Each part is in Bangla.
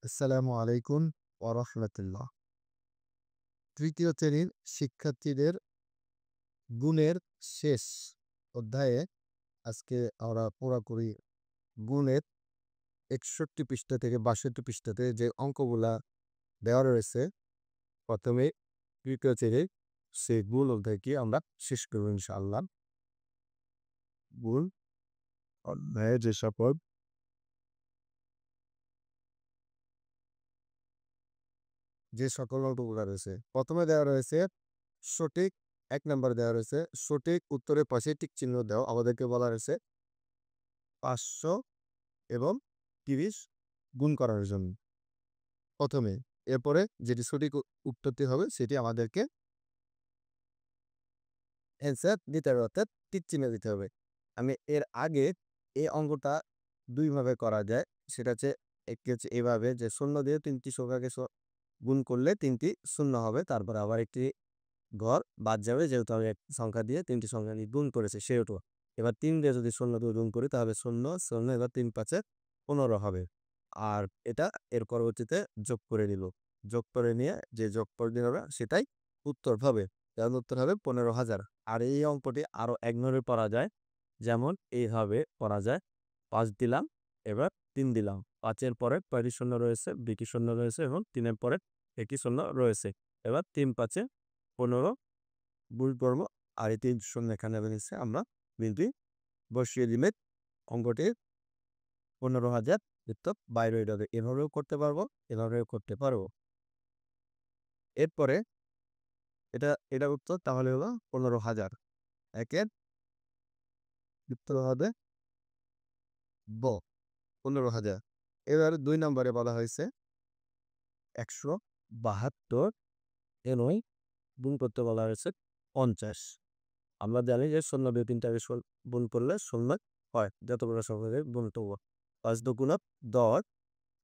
আসসালামু আলাইকুম ওয়া রাহমাতুল্লাহ। তৃতীয় শ্রেণীর শিক্ষার্থীদের গুণের শেষ অধ্যায়ে আজকে আমরা পুরাপুরি গুণের ৬১ পৃষ্ঠা থেকে ৬২ পৃষ্ঠাতে যে অঙ্কগুলা দেওয়া রয়েছে, প্রথমে তৃতীয় শ্রেণীর সেই গুণ অধ্যায়টি আমরা শেষ করব ইনশাআল্লাহ। গুণ অধ্যায়ে যে সকল অঙ্কগুলা রয়েছে, প্রথমে দেওয়া রয়েছে সঠিক ১ নাম্বার দেওয়া রয়েছে সঠিক উত্তরের পাশে টিক চিহ্ন দাও। আমাদেরকে বলা হয়েছে ৫০০ এবং ৩০ গুণ করার জন্য। প্রথমে এরপরে যেটি সঠিক উত্তরটি হবে সেটি আমাদেরকে অ্যান্সার দিতে হবে, অর্থাৎ টিক চিহ্ন দিতে হবে। আমি এর আগে এই অঙ্কটা ২ ভাবে করা যায়। সেটা হচ্ছে একটি হচ্ছে এভাবে যে ০ দিয়ে ৩টি সংখ্যাকে গুণ করলে ৩টি শূন্য হবে। তারপরে আবার একটি ঘর বাদ যাবে, যেহেতু আমি এক সংখ্যা দিয়ে ৩টি সংখ্যা দিয়ে গুণ করেছি সেহেতু। এবার ৩ দিয়ে যদি ০ দিয়ে গুণ করি তাহলে ০, ০ এবার ৩ ৫ ১৫ হবে। আর এটা এর পরবর্তীতে যোগ করে নিব। যোগ করে নিয়ে যে যোগফলটি হবে সেটাই উত্তর হবে। তাহলে উত্তর হবে ১৫,০০০। আর এই অঙ্কটি আরও একভাবে করা যায়। যেমন এইভাবে করা যায়। ৫ দিলাম, এবার ৩ দিলাম। ৫ এর পরে কয়টি শূন্য রয়েছে? ২টি শূন্য রয়েছে এবং ৩ এর পরে একটি শূন্য রয়েছে। এবার ৩ ৫ ১৫ গুণ করব। আর এই ৩ শূন্য এখানে রয়েছে, আমরা বিলটি বসিয়ে দিলে অঙ্কটির ১৫,০০০ উত্তর বাইরে হয়ে যাবে। এভাবেও করতে পারবো, এভাবেও করতে পারবো। এরপরে এটা উত্তর তাহলে হলো ১৫,০০০। একের উত্তর হবে ব, ১৫,০০০। এবার ২ নম্বরে বলা হয়েছে ১৭২ এর গুণ করতে বলা হয়েছে ৫০। আমরা জানি যে ০ দিয়ে ৩টাকে গুণ করলে ০ হয়। যত বড় সংখ্যাকে গুণ করব। ৫ দুগুণ ১০,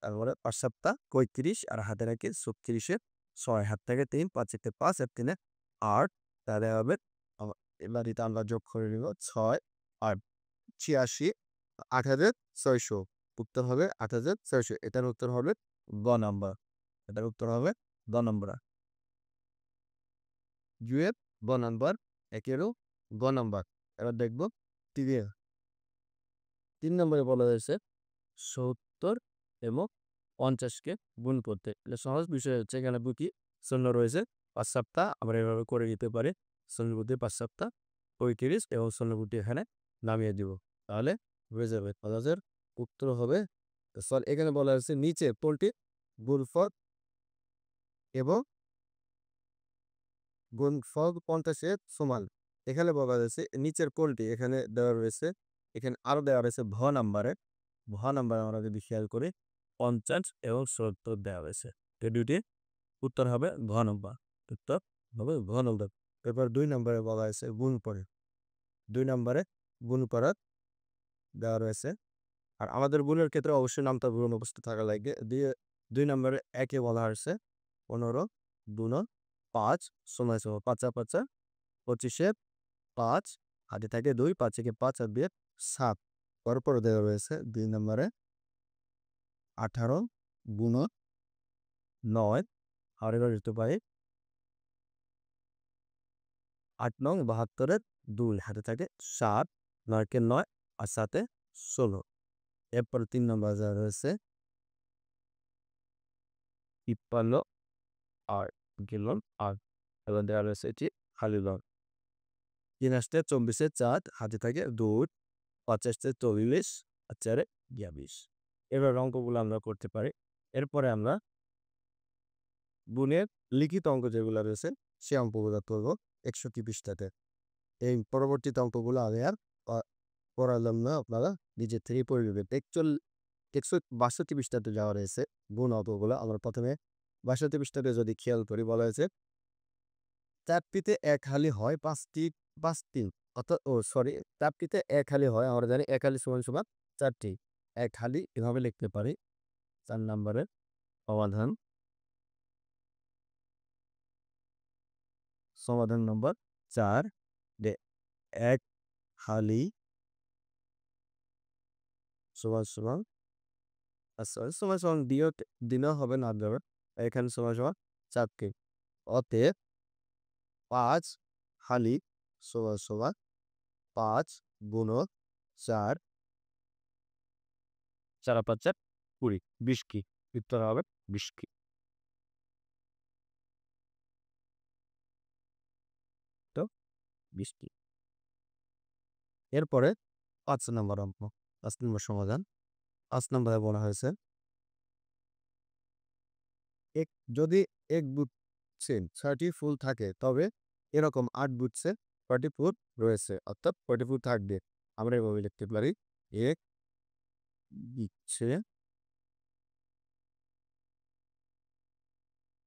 তারপরে ৫ সাতটা ৩৫ আর হাতে রাখি ৩৬ ৬, হাত থেকে ৩, ৫ একে ৫ আর ৩ এ ৮, তাহলে হবে এবার এটা আমরা যোগ করে নিব ৬ আর ৮৬ ৮,৬০০। উত্তর হবে ৮,৬০০। এটার উত্তর হবে গ নাম্বার। এটার উত্তর হবে গ নাম্বার। জুয়ের গ নাম্বার, একেরও গ নাম্বার। এবার দেখব ৩ নম্বরে বলা হয়েছে ৭০ এবং ৫০কে গুণ করতে। এটা সহজ বিষয় হচ্ছে, এখানে দুটি শূন্য রয়েছে। ৫ সাতটা আমরা এভাবে করে দিতে পারি। শূন্যর মধ্যে ৫ সাতটা ৩৫ এবং শূন্যটি এখানে নামিয়ে দিব। তাহলে হয়ে যাবে। আমাদের উত্তর হবে, এখানে বলা হয়েছে নিচে কোনটি গুণফল এবং গুণফল ৫০ এর সমান। এখানে বলা হয়েছে নিচের কোনটি, এখানে দেওয়া রয়েছে, এখানে আরো দেওয়া রয়েছে ভ নাম্বারে। ভ নাম্বারে আমরা যদি খেয়াল করি ৫০ এবং ৭০ দেওয়া হয়েছে। তো দুটি উত্তর হবে ঘ নম্বর। উত্তর হবে ঘ নম্বর। এবার ২ নম্বরে বলা হয়েছে গুণ করে। ২ নম্বরে গুণ করার দেওয়া রয়েছে। আর আমাদের গুণের ক্ষেত্রে অবশ্যই নামতা গুণ উপস্থিত থাকা লাগবে। ২ নম্বরে একে বলা হয়েছে ১৫ ২ ৫ = ৫ ৫ ২৫ ৫, হাতে থাকে ২, ৫ একে ৫ আর ২ ৭। তারপরে দেওয়া রয়েছে ২ নম্বরে ১৮ গুণ ৯, আর এবার দিতে পারি ৮ নং ৭২ এর ২, হাতে থাকে ৭, ৯ কে ৯ আর ৭ এ ১৬। এরপরে ৩ নম্বর দেওয়া রয়েছে ৫৩ আর গেল ৮। এবার দেওয়া রয়েছে এটি খালি লন। ৩ আসতে ২৪ এর ৪, হাতে থাকে ২, ৫ আসতে ৪০ আর ৪ এ ২২। এবার অঙ্কগুলো আমরা করতে পারি। এরপরে আমরা গুণের লিখিত অঙ্ক যেগুলো রয়েছে সে অঙ্কগুলো করব ৬১ পৃষ্ঠাতে। এই পরবর্তীতে অঙ্কগুলো আমি আর করালাম না, আপনারা নিজের থেকেই পড়ে নেবেন। ৬২ পৃষ্ঠাতে যাওয়া রয়েছে গুণ অঙ্কগুলো। আমরা প্রথমে ৬২ পৃষ্ঠাতে যদি খেয়াল করি, বলা হয়েছে ৪টিতে ১ হালি হয় ৫টি, অর্থাৎ ৪টিতে ১ হালি হয়। আমরা জানি ১ হালি সমান ৪টি। ১ হালি এভাবে লিখতে পারি। ৪ নম্বরের সমাধান। সমাধান নম্বর ৪ যে ১ হালি সমান আচ্ছা সময় সমান দিলেও হবে না দেবে এখানে সময় সমান 4কে অতএব 5 হালি সমান সমান 5 গুণক 4 4 আর 5 20 20 কি উত্তর হবে 20 কি তো 20 কি এরপরে 5 নম্বর অঙ্ক 5 নম্বর সমাধান 5 নম্বরে বলা হয়েছে এক যদি এক বুটসে 30 ফুল থাকে তবে এরকম 8 বুটসে কয়টি ফুল রয়েছে অর্থাৎ কয়টি ফুল থাকবে আমরা এভাবে লিখতে পারি এক গুচ্ছে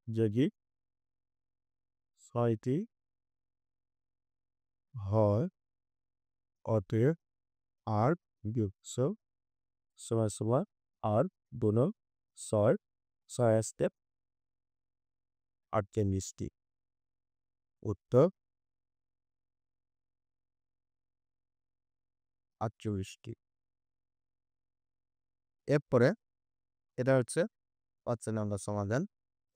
যদি 6টি হয় অতএব 8 গুচ্ছ সমান সমান 8 গুণক 6 6 স্টেপ 48টি উত্তর 48টি এরপরে এটা হচ্ছে 5 নম্বর সমাধান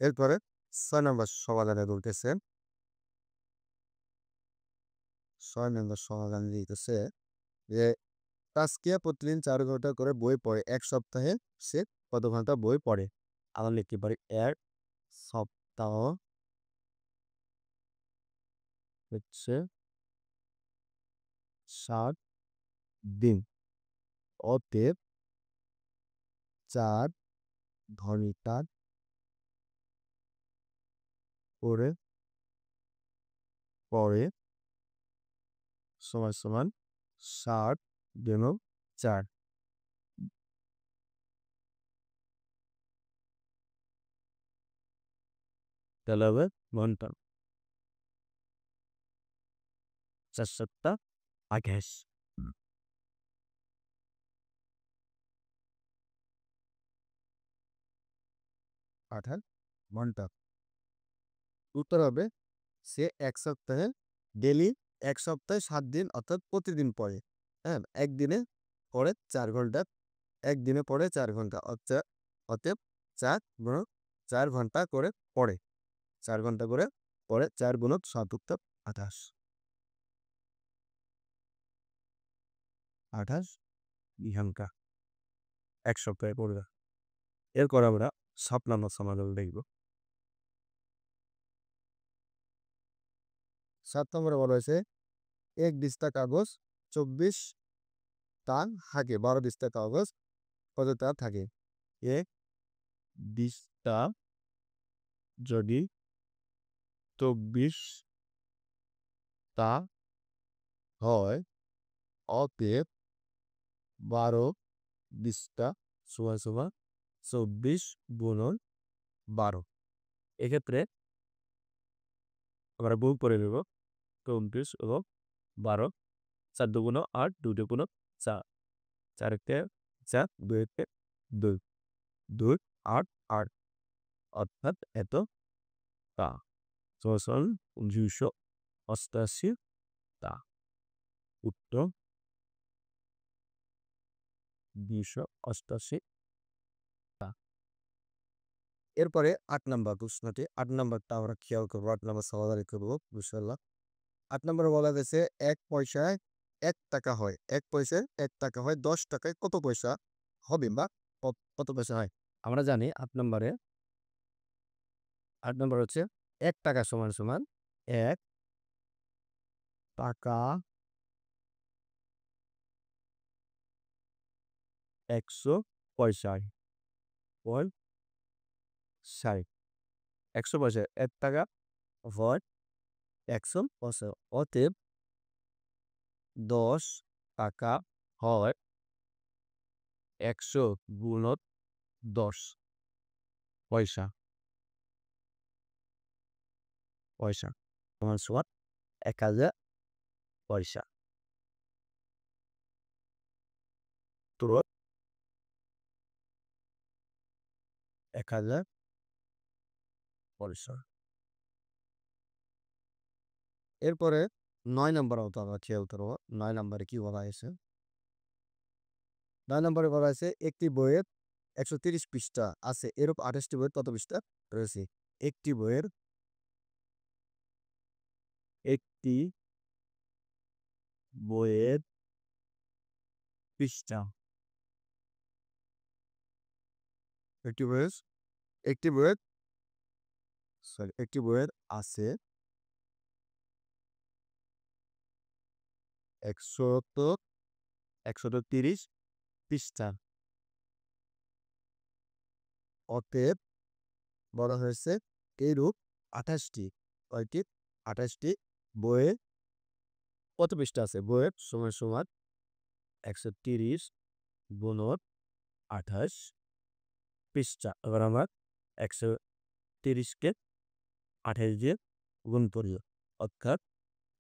এরপরে 6 নম্বর সমাধানে বলতেছে 6 নম্বর সমাধান দিতেছে যে তাসকিয়া প্রতিদিন 4 ঘন্টা করে বই পড়ে এক সপ্তাহে সে কত ঘন্টা বই পড়ে আমরা লিখতে পারি এক সপ্তাহ হচ্ছে 7 দিন অতএব 4 ঘন্টা করে পড়ে সমান সমান 7 গুণক 4 তাহলে হবে ঘন্টা 4 7 28 28 ঘন্টা উত্তর হবে সে এক সপ্তাহে ডেলি এক সপ্তাহে 7 দিন অর্থাৎ প্রতিদিন পড়ে হ্যাঁ একদিনে পড়ে 4 ঘন্টা একদিনে পড়ে 4 ঘন্টা অতএব 4 গুণক 4 ঘন্টা করে পড়ে 4 ঘন্টা করে পড়ে 4 গুণক 7 উত্তর 28 28 ঘন্টা এক সপ্তাহে পড়বে এরপর আমরা 7 নম্বর সমাধান দেখব 7 নম্বরে বলা হয়েছে এক দিস্তা কাগজ 24 টান থাকে 12 দিস্তা কাগজ কত টান থাকে এক দিস্তা যদি 24 টা হয় অতএব 12 দিস্তা সমান সমান 24 গুণন 12 এক্ষেত্রে আমরা গুণ করে নেব 24 এবং 12 4 দুগুণ 8 2 দুগুণ 4 4 তে 4 2 তে 2 2 8 8 অর্থাৎ এত তা সমান 288 তা উত্তর 288 তা এরপরে 8 নম্বর প্রশ্নটি 8 নম্বরটা আমরা খেয়াল করবো 8 নম্বর সমাধান করবো ইনশাআল্লাহ 8 নম্বরে বলা গেছে 1 পয়সায় 1 টাকা হয় 1 পয়সায় 1 টাকা হয় 10 টাকায় কত পয়সা হবে বা কত পয়সা হয় আমরা জানি 8 নম্বরে 8 নম্বর হচ্ছে 1 টাকা সমান সমান 1 টাকা 100 পয়সায় পয়সায় 100 পয়সায় 1 টাকা হয় 100 পয়সা অতএব 10 টাকা হয় 100 গুণন 10 পয়সা পয়সা সমান সমান 1000 পয়সা তো 1000 পয়সা এরপরে 9 নম্বর আমরা খেয়াল করবো 9 নম্বরে কি বলা হয়েছে 9 নম্বরে বলা হয়েছে একটি বইয়ের 130 পৃষ্ঠা আছে, এরূপ 28টি বইয়ের কত পৃষ্ঠা রয়েছে? একটি বইয়ের একটি বইয়ের পৃষ্ঠা একটি বইয়ের একটি বইয়ের একটি বইয়ের আছে 130 পৃষ্ঠা। অতএব বলা হয়েছে এইরূপ 28টি কয়টি 28টি বইয়ে কত পৃষ্ঠা আছে? বইয়ের সমান সমান 130 গুণন 28 পৃষ্ঠা। এবার আমরা 130কে 28 দিয়ে গুণ করি, অর্থাৎ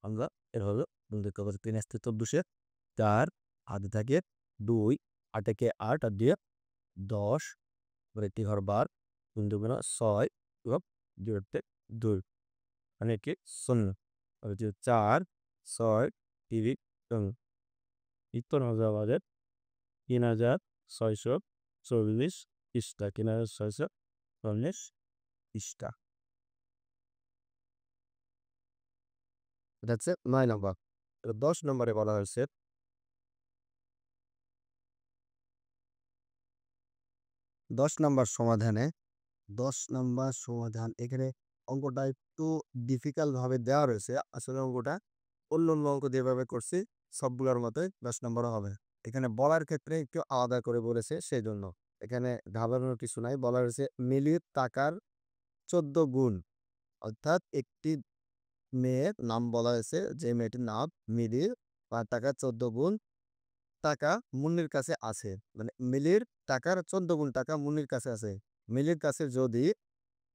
আমরা এভাবে গুণ করতে পারি। 3 আসতে 14, 4 হাতে থাকে 2, 8 একে 8 আর দিয়ে 10, এবার একটি ঘর বার, 3 দুগুণে 6 এবং 2 তে 2 মানে কি 0, আর 4 6 30 উত্তর হবে আমাদের 3640 পৃষ্ঠা। 3640 পৃষ্ঠা। এটা হচ্ছে 9 নম্বর। 10 নম্বরে বলা হয়েছে 10 নম্বর সমাধানে 10 নম্বর সমাধান এখানে অঙ্কটা একটু ডিফিকাল্ট ভাবে দেওয়া রয়েছে। আসলে অঙ্কটা অন্য অঙ্ক যেভাবে করছি সবগুলোর মতোই 10 নম্বরও হবে। এখানে বলার ক্ষেত্রে একটু আলাদা করে বলেছে, সেজন্য এখানে ঘাবড়ানোর কিছু নাই। বলা হয়েছে মিলির টাকার 14 গুণ, অর্থাৎ একটি মেয়ের নাম বলা হয়েছে, যে মেয়েটির নাম মিলির, তার টাকা 14 গুণ টাকা মুন্নির কাছে আছে। মানে মিলির টাকার 14 গুণ টাকা মুন্নির কাছে আছে। মিলির কাছে যদি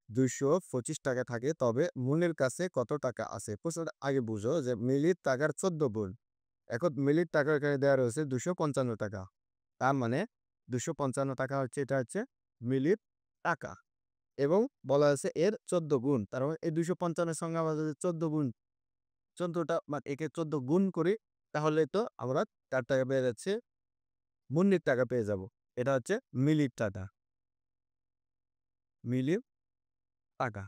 225 টাকা থাকে, তবে মুন্নির কাছে কত টাকা আছে? প্রশ্নটা আগে বুঝো যে মিলির টাকার 14 গুণ। এখন মিলির টাকা এখানে দেওয়া রয়েছে 255 টাকা। তার মানে 255 টাকা হচ্ছে, এটা হচ্ছে মিলির টাকা, এবং বলা হয়েছে এর 14 গুণ। তার মানে এই 255 এর সঙ্গে আমরা যদি 14 গুণ 14টা মানে একে 14 গুণ করি, তাহলে তো আমরা তার টাকা পেয়ে যাচ্ছে, মুন্নির টাকা পেয়ে যাব। এটা হচ্ছে মিলির টাকা, মিলির টাকা।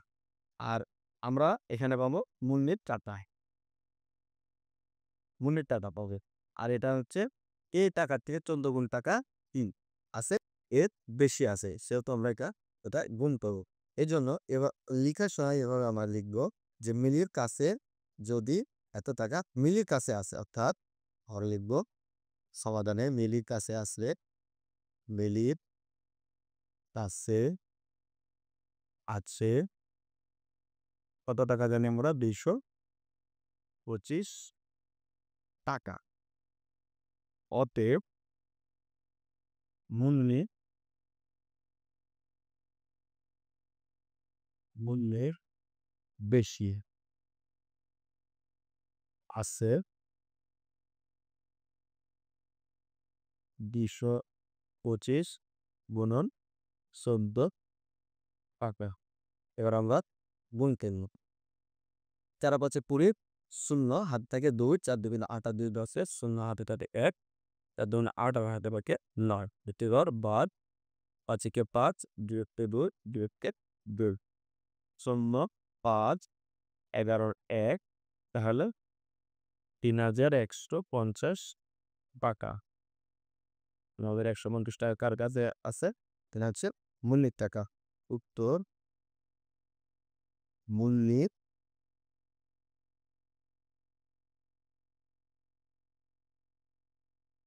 আর আমরা এখানে পাবো মুন্নির টাকায়, মুন্নির টাকা পাবে। আর এটা হচ্ছে এই টাকার থেকে 14 গুণ টাকা আছে, এর বেশি আছে, সেহেতু আমরা এটা গুণ পাবো। এই জন্য এবার লিখার সময় এভাবে আমরা লিখবো যে মিলির কাছে যদি এত টাকা মিলির কাছে আছে, অর্থাৎ আমরা লিখবো সমাধানে মিলির কাছে আসলে মিলির কাছে আছে কত টাকা জানি আমরা? 225 টাকা। অতএব মূল্যের বেশি আছে 225 গুণন 14 টাকা। এবার আমরা গুণ করব। 4 5 20, 0 হাত থেকে 2, 4 2 8 আর 2 10, 0 হাতে থাকে 1, 4 2 8 আর হাতে থাকে 9, এটি ঘর বাদ, 5 একে 5, 2 একে 2, 2 একে 2, 0 5 11 1, তাহলে 3150 টাকা। আমাদের 150 টাকা কার কাছে আছে? এটা হচ্ছে মুন্নির টাকা। উত্তর মুন্নির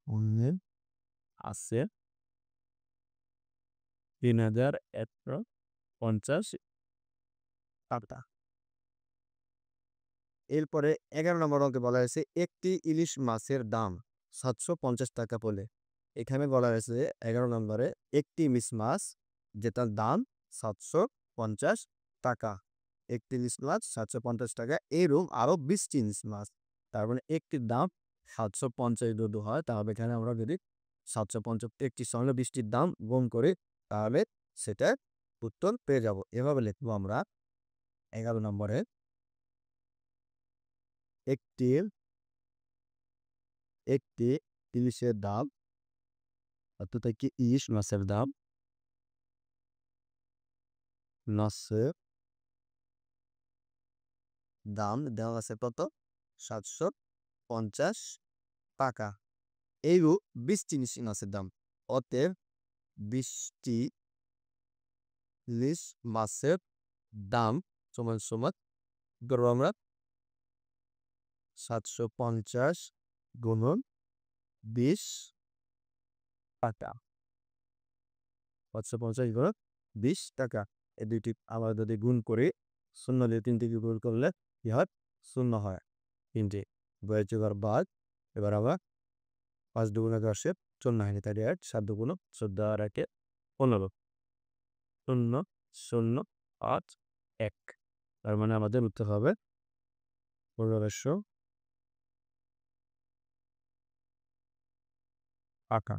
মুন্নির আছে 3150 টাকা। এরপরে 11 নম্বর অঙ্কে বলা হয়েছে একটি ইলিশ মাছের দাম 750 টাকা বলে। এখানে বলা হয়েছে 11 নম্বরে একটি ইলিশ মাছ যেটার দাম 750 টাকা। একটি ইলিশ মাছ 750 টাকা, এরকম আরো 20টি ইলিশ মাছ। তার মানে একটির দাম 750 যদি হয়, তাহলে এখানে আমরা যদি 750 একটির সঙ্গে 20টির দাম গুণ করি, তাহলে সেটার উত্তর পেয়ে যাব। এভাবে লিখবো আমরা 11 নম্বরে একটি একটি ইলিশের দাম, অর্থাৎ একটি ইলিশ মাছের দাম মাছের দাম দেওয়া আছে কত? 750 টাকা। এইরূপ 20টি ইলিশ মাছের দাম। অতএব 20টি ইলিশ মাছের দাম সমান ধরো আমরা 750 গুণন 20 টাকা। 750 গুণন 20 টাকা। এই দুইটি আমরা যদি গুণ করি, 0 দিয়ে 3 থেকে গুণ করলে কি হয়? 0 হয়। 3টি বয়েছে এবার বাদ। এবার আমরা 5 দুগুণে 10 14 হয়নি, তাই 7 দুগুণ 14 আর 1 15 0 0 8 1। তার মানে আমাদের উত্তর হবে 1500 টাকা।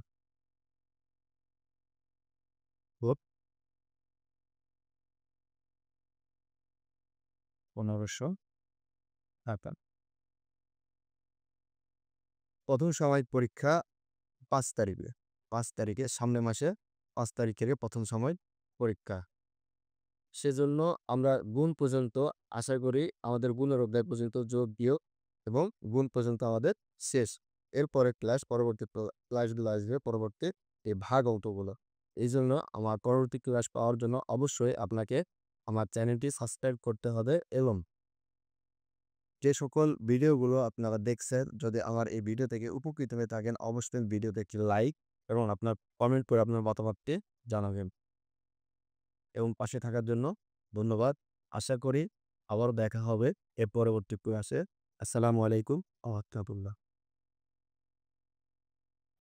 1500 টাকা। প্রথম সাময়িক পরীক্ষা 5 তারিখে। 5 তারিখে সামনের মাসে 5 তারিখ থেকে প্রথম সাময়িক পরীক্ষা। সেজন্য আমরা গুণ পর্যন্ত আশা করি আমাদের গুণের অধ্যায় পর্যন্ত যোগ, বিয়োগ এবং গুণ পর্যন্ত আমাদের শেষ। এরপরে পরবর্তী ক্লাসগুলো আসবে, পরবর্তী এই ভাগ অঙ্কগুলো। এইজন্য আমার পরবর্তী ক্লাস পাওয়ার জন্য অবশ্যই আপনাকে আমার চ্যানেলটি সাবস্ক্রাইব করতে হবে এবং যে সকল ভিডিওগুলো আপনারা দেখছেন, যদি আমার এই ভিডিও থেকে উপকৃত হয়ে থাকেন, অবশ্যই ভিডিওতে একটি লাইক এবং আপনার কমেন্ট করে আপনার মতামতটি জানাবেন এবং পাশে থাকার জন্য ধন্যবাদ। আশা করি আবারও দেখা হবে এর পরবর্তী ক্লাসে। আসসালামু আলাইকুম ওয়া রাহমাতুল্লাহ।